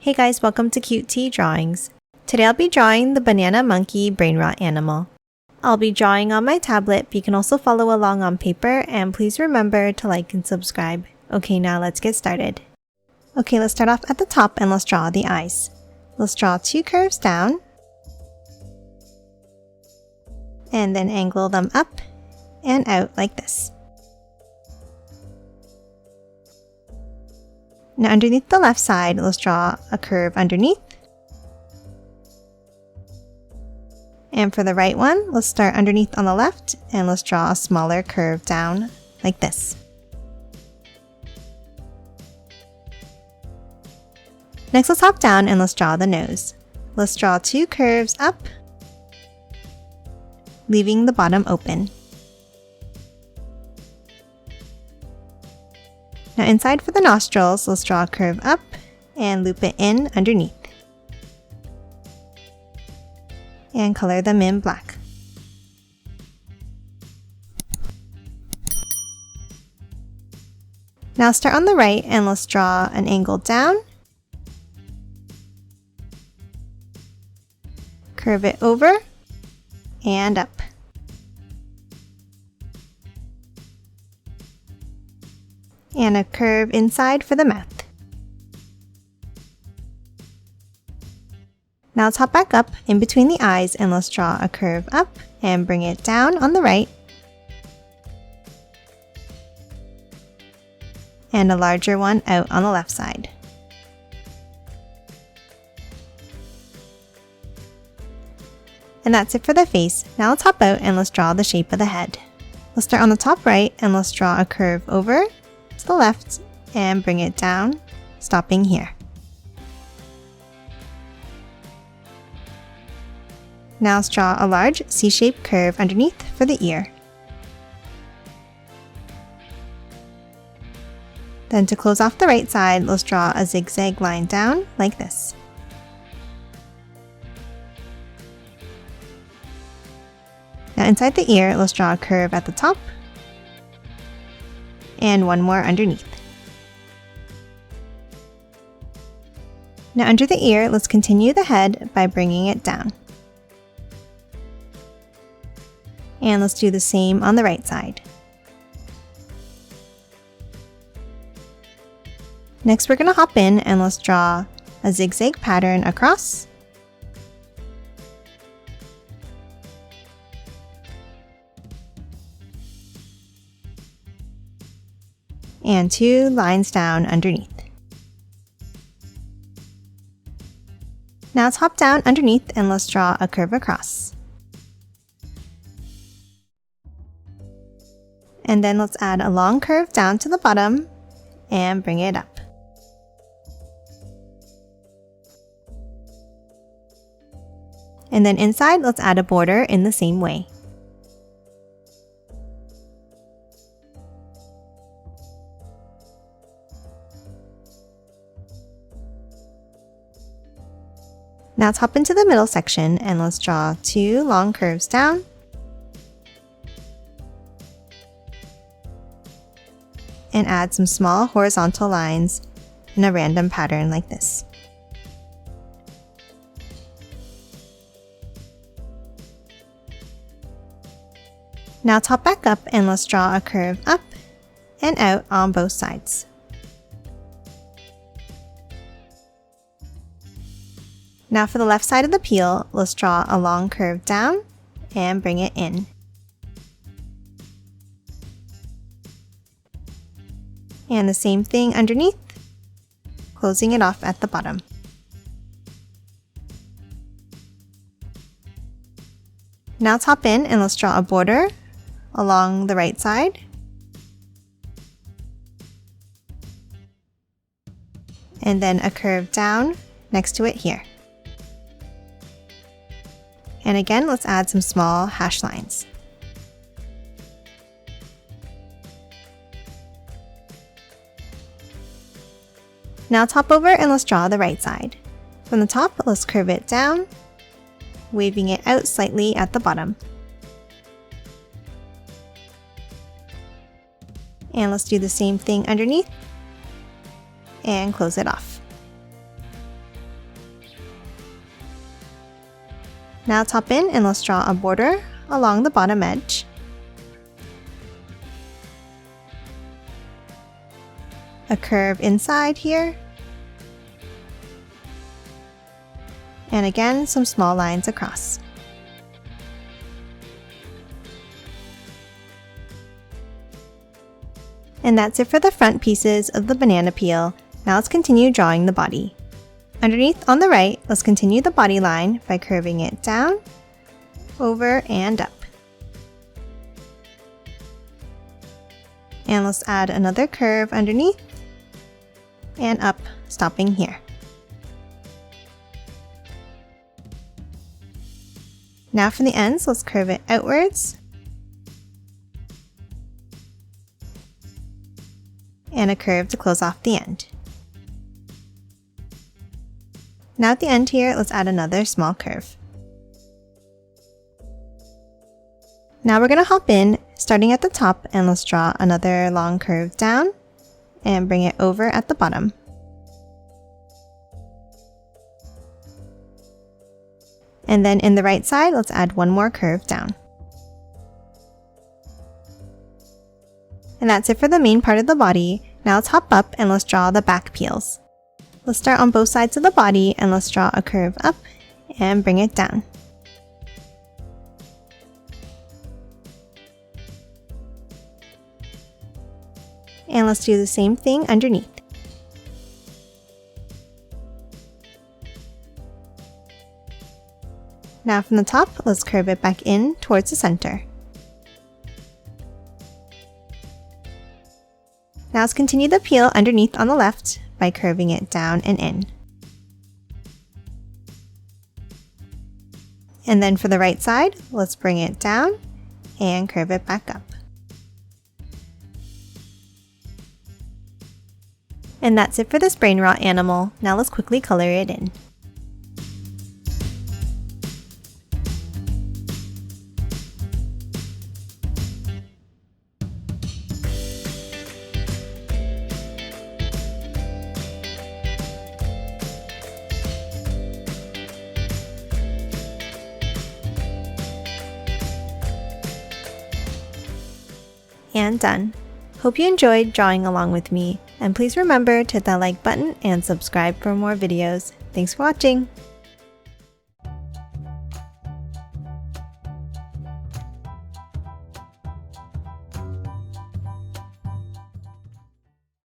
Hey guys, welcome to Cute Tea Drawings. Today I'll be drawing the banana monkey brainrot animal. I'll be drawing on my tablet, but you can also follow along on paper, and please remember to like and subscribe. Okay, now let's get started. Okay, let's start off at the top and let's draw the eyes. Let's draw two curves down, and then angle them up and out like this. Now underneath the left side, let's draw a curve underneath. And for the right one, let's start underneath on the left and let's draw a smaller curve down like this. Next, let's hop down and let's draw the nose. Let's draw two curves up, leaving the bottom open. Now inside for the nostrils, let's draw a curve up and loop it in underneath. And color them in black. Now start on the right and let's draw an angle down. Curve it over and up. And a curve inside for the mouth. Now let's hop back up in between the eyes and let's draw a curve up and bring it down on the right. And a larger one out on the left side. And that's it for the face. Now let's hop out and let's draw the shape of the head. Let's start on the top right and let's draw a curve over to the left and bring it down, stopping here. Now let's draw a large C-shaped curve underneath for the ear. Then to close off the right side, let's draw a zigzag line down like this. Now inside the ear, let's draw a curve at the top and one more underneath. Now under the ear, let's continue the head by bringing it down. And let's do the same on the right side. Next, we're going to hop in and let's draw a zigzag pattern across. And two lines down underneath. Now let's hop down underneath and let's draw a curve across. And then let's add a long curve down to the bottom and bring it up. And then inside, let's add a border in the same way. Now let's hop into the middle section and let's draw two long curves down. And add some small horizontal lines in a random pattern like this. Now let's hop back up and let's draw a curve up and out on both sides. Now for the left side of the peel, let's draw a long curve down and bring it in. And the same thing underneath, closing it off at the bottom. Now let's hop in and let's draw a border along the right side. And then a curve down next to it here. And again, let's add some small hash lines. Now let's hop over and let's draw the right side. From the top, let's curve it down, waving it out slightly at the bottom. And let's do the same thing underneath and close it off. Now top in and let's draw a border along the bottom edge. A curve inside here. And again, some small lines across. And that's it for the front pieces of the banana peel. Now let's continue drawing the body. Underneath on the right, let's continue the body line by curving it down, over, and up. And let's add another curve underneath and up, stopping here. Now from the ends, let's curve it outwards. And a curve to close off the end. Now at the end here, let's add another small curve. Now we're going to hop in, starting at the top, and let's draw another long curve down and bring it over at the bottom. And then in the right side, let's add one more curve down. And that's it for the main part of the body. Now let's hop up and let's draw the back peels. Let's start on both sides of the body and let's draw a curve up and bring it down. And let's do the same thing underneath. Now from the top, let's curve it back in towards the center. Now let's continue the peel underneath on the left by curving it down and in. And then for the right side, let's bring it down and curve it back up. And that's it for this brainrot animal. Now let's quickly color it in. And done. Hope you enjoyed drawing along with me, and please remember to hit that like button and subscribe for more videos. Thanks for watching!